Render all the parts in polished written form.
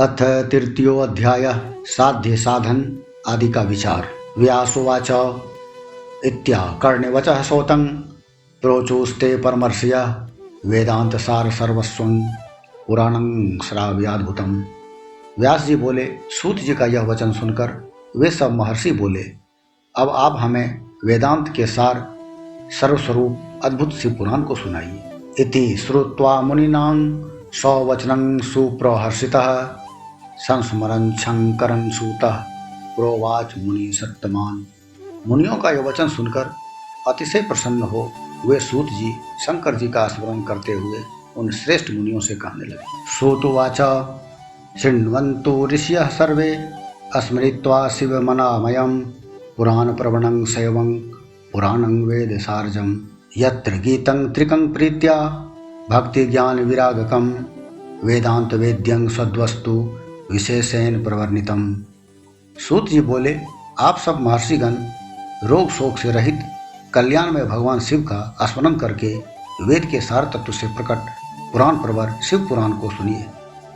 अथ तृतीयोऽध्याय साध्य साधन आदि का विचार। व्यासुवाच इत्याकर्ण्य वचः सोतं प्रोचोस्ते परमर्षिया वेदांत सार सर्वस्वं पुराणं श्राव्याद्भुतम्। व्यास जी बोले, सूत जी का यह वचन सुनकर वे सब महर्षि बोले, अब आप हमें वेदांत के सार सर्वस्वरूप अद्भुत शिव पुराण को सुनाइए। इति श्रुत्वा मुनिनां सवचनं सुप्रहर्षितः संस्मरन् शंकरं सूतः प्रोवाच मुनि सत्तमान। मुनियों का यह वचन सुनकर अतिशय प्रसन्न हो वे सूत जी शंकर जी का स्मरण करते हुए उन श्रेष्ठ मुनियों से कहने लगे। सूतुवाच शृण्वन्तु ऋषयः सर्वे स्मृत्वा शिवमनामयं पुराण प्रवणं शैवं पुराणं वेद सारजं यत्र गीतं त्रिकं प्रीत्या भक्ति ज्ञान विरागकं वेदांत वेद्यं सद्वस्तु विशेषेण प्रवर्णितम। सूत जी बोले, आप सब महर्षिगण रोग शोक से रहित कल्याण में भगवान शिव का स्मरण करके वेद के सार तत्व से प्रकट पुराण प्रवर शिव पुराण को सुनिए,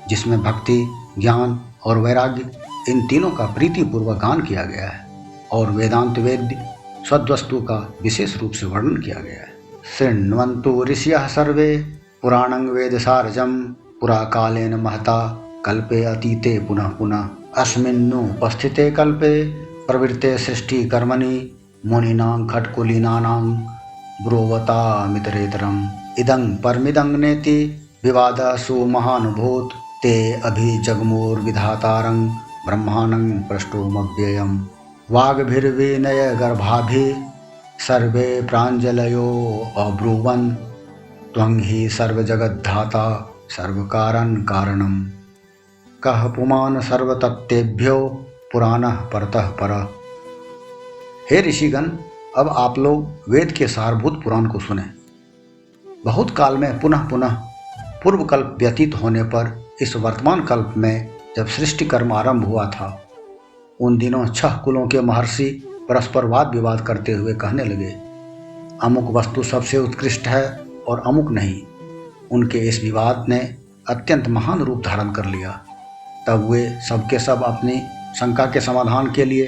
जिसमें भक्ति ज्ञान और वैराग्य इन तीनों का प्रीतिपूर्वक गान किया गया है और वेदांत वेद्य सद्वस्तु का विशेष रूप से वर्णन किया गया है। शृण्वन्तु ऋषयः सर्वे पुराणं वेद सारजं पुरा कालेन महता कल्पे अतीते पुनः पुनः अस्मिन्नुपस्थिते कल्पे प्रवृत्ते सृष्टि कर्मणि मुनीनां खट्कुलीनानां ब्रुवतामितरेतरम् इदं परमिदं नेति विवादसु महानुभूत ते अभिजगमुर्विधातारं ब्रह्माणं प्रष्टुमव्ययम् वाग्भिर्विनय गर्भाभि सर्वे प्राञ्जलयो अब्रुवन् त्वं हि सर्वजगद्धाता सर्वकारण कारणम् कह पुमान सर्वतत्तेभ्यो पुराणः परतः पर। हे ऋषिगण, अब आप लोग वेद के सारभूत पुराण को सुने। बहुत काल में पुनः पुनः पूर्व कल्प व्यतीत होने पर इस वर्तमान कल्प में जब सृष्टि कर्म आरंभ हुआ था, उन दिनों 6 कुलों के महर्षि परस्पर वाद विवाद करते हुए कहने लगे, अमुक वस्तु सबसे उत्कृष्ट है और अमुक नहीं। उनके इस विवाद ने अत्यंत महान रूप धारण कर लिया। तब वे सबके सब अपनी शंका के समाधान के लिए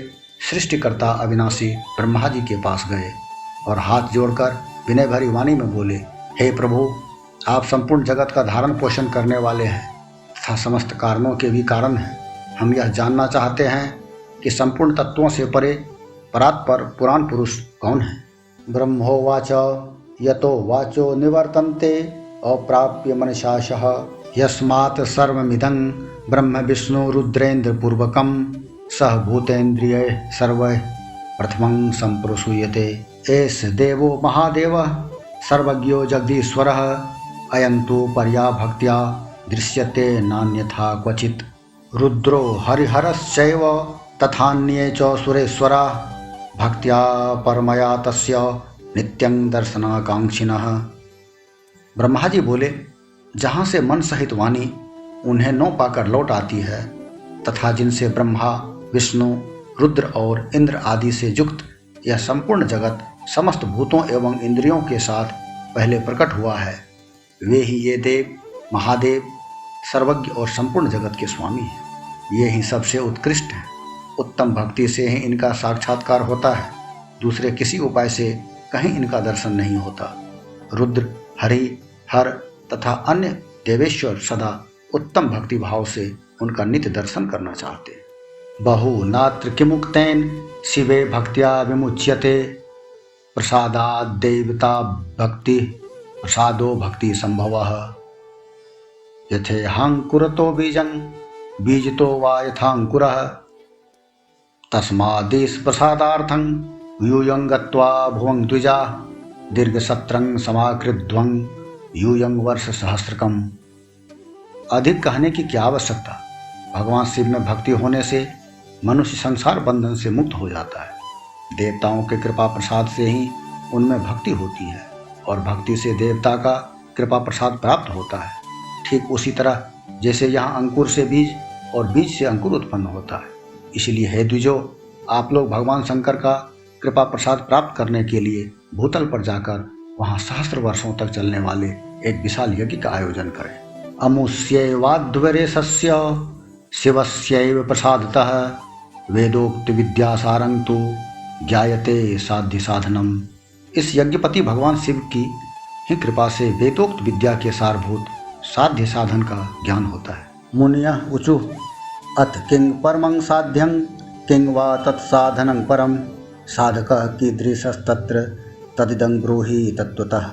सृष्टिकर्ता अविनाशी ब्रह्मा जी के पास गए और हाथ जोड़कर विनय भरी वाणी में बोले, हे प्रभु, आप संपूर्ण जगत का धारण पोषण करने वाले हैं तथा समस्त कारणों के भी कारण हैं। हम यह जानना चाहते हैं कि संपूर्ण तत्वों से परे परात्पर पुराण पुरुष कौन है। ब्रह्मोवाच यतो वाचो निवर्तन्ते अप्राप्य मनसाशः यस्मात् सर्वमिदं ब्रह्म विष्णु रुद्रेन्द्र पूर्वकं सह भूतेन्द्रिय सर्व प्रथमं संप्रसूयते एष देवो महादेवः सर्वज्ञो जगदीश्वरः अयन्तु पर्या भक्त्या दृश्यते नान्यथा क्वचित् रुद्रो हरिहरश्चैव तथान्ये च सुरेश्वरा भक्त्या परमया तस्य नित्यं दर्शनाकांक्षिणः। ब्रह्मा जी बोले, जहाँ से मन सहित वाणी उन्हें न पाकर लौट आती है तथा जिनसे ब्रह्मा विष्णु रुद्र और इंद्र आदि से युक्त यह संपूर्ण जगत समस्त भूतों एवं इंद्रियों के साथ पहले प्रकट हुआ है, वे ही ये देव महादेव सर्वज्ञ और संपूर्ण जगत के स्वामी हैं। ये ही सबसे उत्कृष्ट हैं। उत्तम भक्ति से ही इनका साक्षात्कार होता है, दूसरे किसी उपाय से कहीं इनका दर्शन नहीं होता। रुद्र हरि हर तथा अन्य देवेश्वर सदा उत्तम भक्ति भाव से उनका नित्य दर्शन करना चाहते। बहु नात्र किमुक्तेन शिवे भक्त्या विमुच्यते प्रसादात् देवता भक्ति प्रसादो भक्ति संभवः यथेहांकुरतो बीजं बीजतो वा यथांकुरः तस्मादेश प्रसादार्थं यूयं गत्वा भुवं द्विजा दीर्घसत्रं समाकृध्वं यूयं वर्ष सहस्रकम्। अधिक कहने की क्या आवश्यकता। भगवान शिव में भक्ति होने से मनुष्य संसार बंधन से मुक्त हो जाता है। देवताओं के कृपा प्रसाद से ही उनमें भक्ति होती है और भक्ति से देवता का कृपा प्रसाद प्राप्त होता है। ठीक उसी तरह जैसे यहाँ अंकुर से बीज और बीज से अंकुर उत्पन्न होता है। इसलिए हे द्विजो, आप लोग भगवान शंकर का कृपा प्रसाद प्राप्त करने के लिए भूतल पर जाकर वहाँ सहस्त्र वर्षों तक चलने वाले एक विशाल यज्ञ का आयोजन करें। अमुष्यैवाध्वरेशस्य शिवस्यैव प्रसादतः वेदोक्त विद्यासारं तु ज्ञायते साध्य साधनम। इस यज्ञपति भगवान शिव की ही कृपा से वेदोक्त विद्या के सारभूत साध्य साधन का ज्ञान होता है। मुनियः ऊचु अथ किं परमं साध्यं किं वा तत्साधनं परम साधकः कीदृशस्तत्र तदिदं ब्रूहि तत्त्वतः।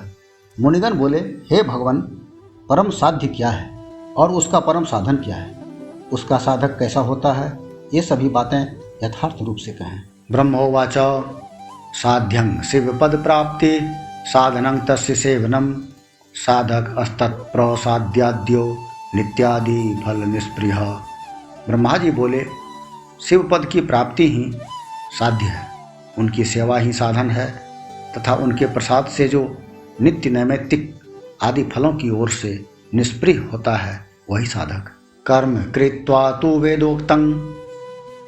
मुनिगण बोले, हे भगवान, परम साध्य क्या है और उसका परम साधन क्या है, उसका साधक कैसा होता है, ये सभी बातें यथार्थ रूप से कहें। ब्रह्मोवाच साध्यं शिवपद प्राप्ति साधनं तस्य सेवनम साधक अस्तत्प्रसाद्याद्यो नित्यादि फल निष्प्रिय। ब्रह्मा जी बोले, शिव पद की प्राप्ति ही साध्य है, उनकी सेवा ही साधन है तथा उनके प्रसाद से जो नित्य नैमित्तिक आदि फलों की ओर से निष्प्रिय होता है वही साधक। कर्म कृत्वा तु वेदोक्तं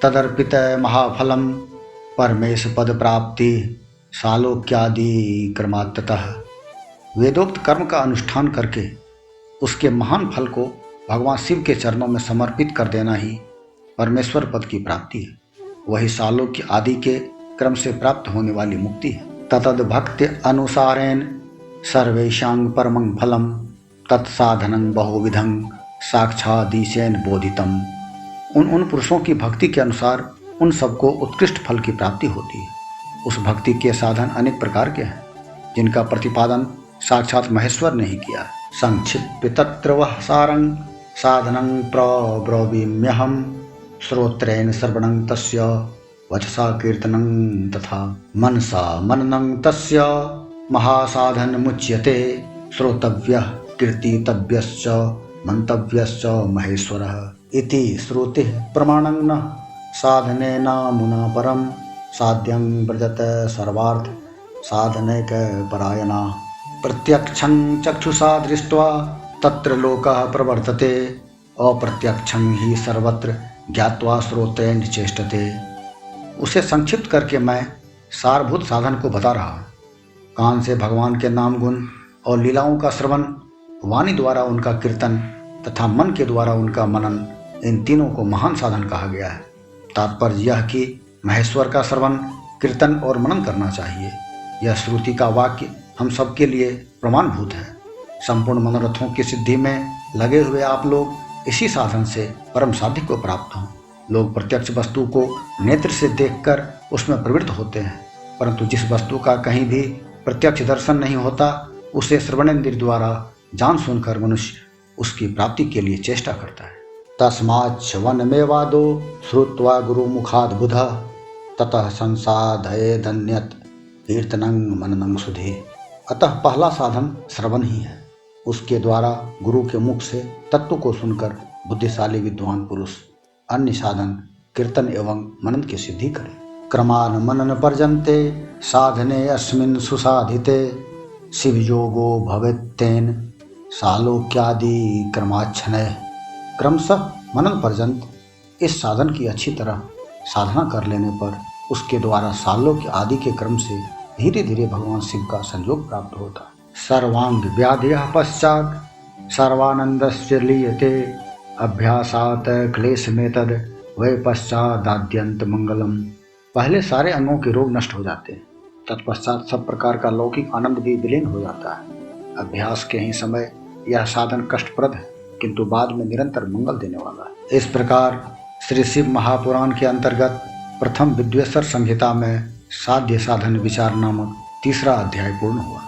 तदर्पित महाफलम परमेश पद प्राप्ति सालोक्यादि क्रमात्ततः। वेदोक्त कर्म का अनुष्ठान करके उसके महान फल को भगवान शिव के चरणों में समर्पित कर देना ही परमेश्वर पद की प्राप्ति है, वही सालोक्य आदि के क्रम से प्राप्त होने वाली मुक्ति है। ततद भक्ति अनुसारेण सर्वेषां परमं फलम तत्साधनं बहुविधं साक्षादीशेन बोधितम। उन पुरुषों की भक्ति के अनुसार उन सबको उत्कृष्ट फल की प्राप्ति होती है। उस भक्ति के साधन अनेक प्रकार के हैं जिनका प्रतिपादन साक्षात महेश्वर ने ही किया है। संक्षिप्य तत्र वह सारं साधनं प्रब्रवीम्यहं श्रोत्रेण श्रवणं तस्य वचसा कीर्तनं तथा मनसा मननं तस्य महासाधन मुच्यते श्रोतव्यः कीर्तितव्यश्च मंतव्यश्च महेश्वरः इति श्रुतिः प्रमाणं न साधनेन मुना परम साध्यं व्रजत सर्वार्थ साधनैक परायणा। प्रत्यक्षं चक्षुषा दृष्ट्वा तत्र लोकः प्रवर्तते अप्रत्यक्षं ही सर्वत्र ज्ञात्वा श्रोत्रेण चेष्टते। उसे संक्षिप्त करके मैं सारभूत साधन को बता रहा हूँ। कान से भगवान के नाम गुण और लीलाओं का श्रवण, वाणी द्वारा उनका कीर्तन तथा मन के द्वारा उनका मनन, इन तीनों को महान साधन कहा गया है। तात्पर्य यह कि महेश्वर का श्रवण, कीर्तन और मनन करना चाहिए। यह श्रुति का वाक्य हम सबके लिए प्रमाणभूत है। संपूर्ण मनोरथों की सिद्धि में लगे हुए आप लोग इसी साधन से परम साध्य को प्राप्त हों। लोग प्रत्यक्ष वस्तु को नेत्र से देखकर उसमें प्रवृत्त होते हैं, परंतु जिस वस्तु का कहीं भी प्रत्यक्ष दर्शन नहीं होता उसे श्रवणेन्द्रिय द्वारा जान सुनकर मनुष्य उसकी प्राप्ति के लिए चेष्टा करता है। तस्मात् श्रवणमेवादो श्रुत्वा गुरुमुखाद् बुधः ततः संसाधयेदन्यत् कीर्तनं मननं सुधे। अतः पहला साधन श्रवण ही है। उसके द्वारा गुरु के मुख से तत्व को सुनकर बुद्धिशाली विद्वान पुरुष अन्य साधन कीर्तन एवं मनन की सिद्धि करें। क्रमान मनन पर्यन्ते साधने अस्मिन् सुसाधिते शिवयोगो भवेत्तेन सालोक्यादि क्रमाच्छनय। क्रमशः मनन पर्यंत इस साधन की अच्छी तरह साधना कर लेने पर उसके द्वारा सालोक्य आदि के क्रम से धीरे धीरे भगवान शिव का संयोग प्राप्त होता है। सर्वांग व्याधयः पश्चात् सर्वानंदस्य लीयते अभ्यासात क्लेशमेतद वै पश्चादाद्यंत मंगलम। पहले सारे अंगों के रोग नष्ट हो जाते हैं, तत्पश्चात सब प्रकार का लौकिक आनंद भी विलीन हो जाता है। अभ्यास के ही समय यह साधन कष्टप्रद है, किंतु बाद में निरंतर मंगल देने वाला है। इस प्रकार श्री शिव महापुराण के अंतर्गत प्रथम विद्वेश्वर संहिता में साध्य साधन विचार नामक तीसरा अध्याय पूर्ण हुआ।